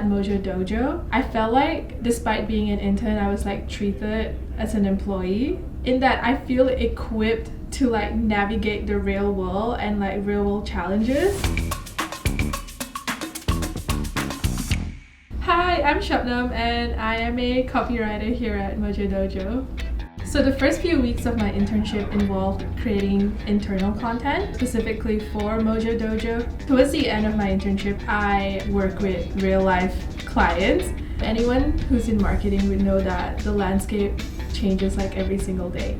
Mojo Dojo. I felt like despite being an intern, I was like treated as an employee, in that I feel equipped to like navigate the real world and like real world challenges. Hi, I'm Shabnam and I am a copywriter here at Mojo Dojo. So the first few weeks of my internship involved creating internal content, specifically for Mojo Dojo. Towards the end of my internship, I work with real-life clients. Anyone who's in marketing would know that the landscape changes like every single day.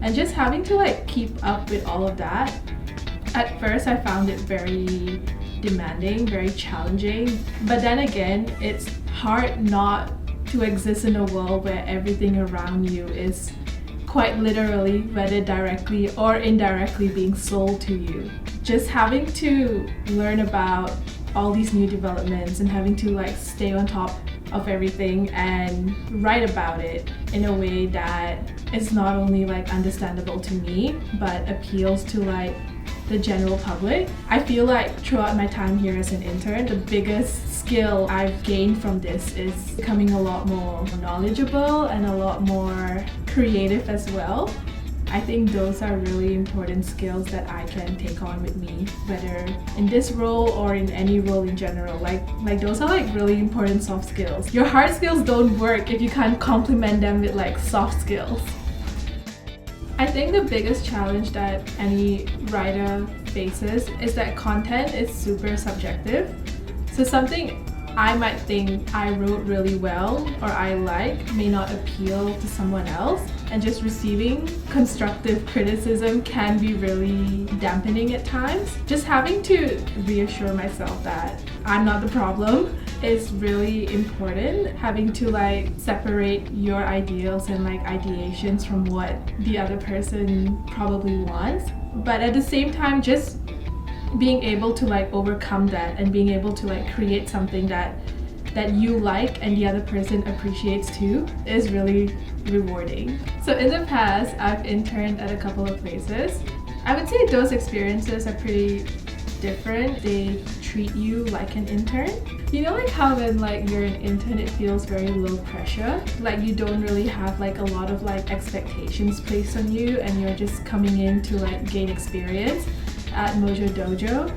And just having to like keep up with all of that, at first I found it very demanding, very challenging. But then again, it's hard not to exist in a world where everything around you is quite literally, whether directly or indirectly, being sold to you. Just having to learn about all these new developments and having to like stay on top of everything and write about it in a way that is not only like understandable to me but appeals to like the general public. I feel like throughout my time here as an intern, the biggest skill I've gained from this is becoming a lot more knowledgeable and a lot more creative as well. I think those are really important skills that I can take on with me, whether in this role or in any role in general. Like those are like really important soft skills. Your hard skills don't work if you can't complement them with like soft skills. I think the biggest challenge that any writer faces is that content is super subjective. So something I might think I wrote really well or I like may not appeal to someone else, and just receiving constructive criticism can be really dampening at times. Just having to reassure myself that I'm not the problem is really important. Having to like separate your ideals and like ideations from what the other person probably wants, but at the same time just being able to like overcome that and being able to like create something that you like and the other person appreciates too is really rewarding. So in the past, I've interned at a couple of places. I would say those experiences are pretty different. They treat you like an intern. You know, like how when like you're an intern, it feels very low pressure. Like you don't really have like a lot of like expectations placed on you and you're just coming in to like gain experience. At Mojo Dojo,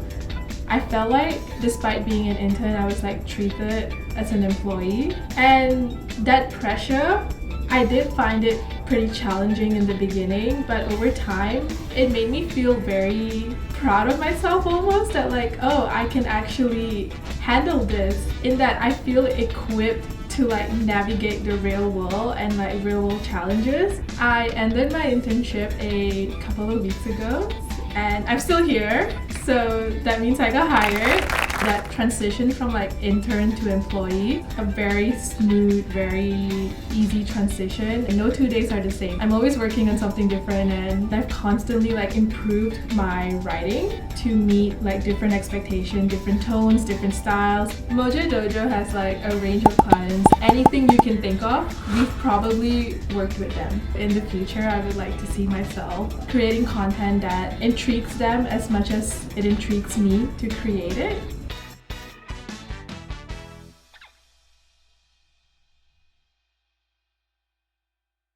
I felt like despite being an intern, I was like treated as an employee, and that pressure, I did find it pretty challenging in the beginning, but over time it made me feel very proud of myself almost, that like, oh, I can actually handle this, in that I feel equipped to like navigate the real world and like real world challenges. I ended my internship a couple of weeks ago and I'm still here, so that means I got hired. That transition from like intern to employee, a very smooth, very easy transition. And no 2 days are the same. I'm always working on something different, and I've constantly like improved my writing to meet like different expectations, different tones, different styles. Mojo Dojo has like a range of clients. Anything you can think of, we've probably worked with them. In the future, I would like to see myself creating content that intrigues them as much as it intrigues me to create it.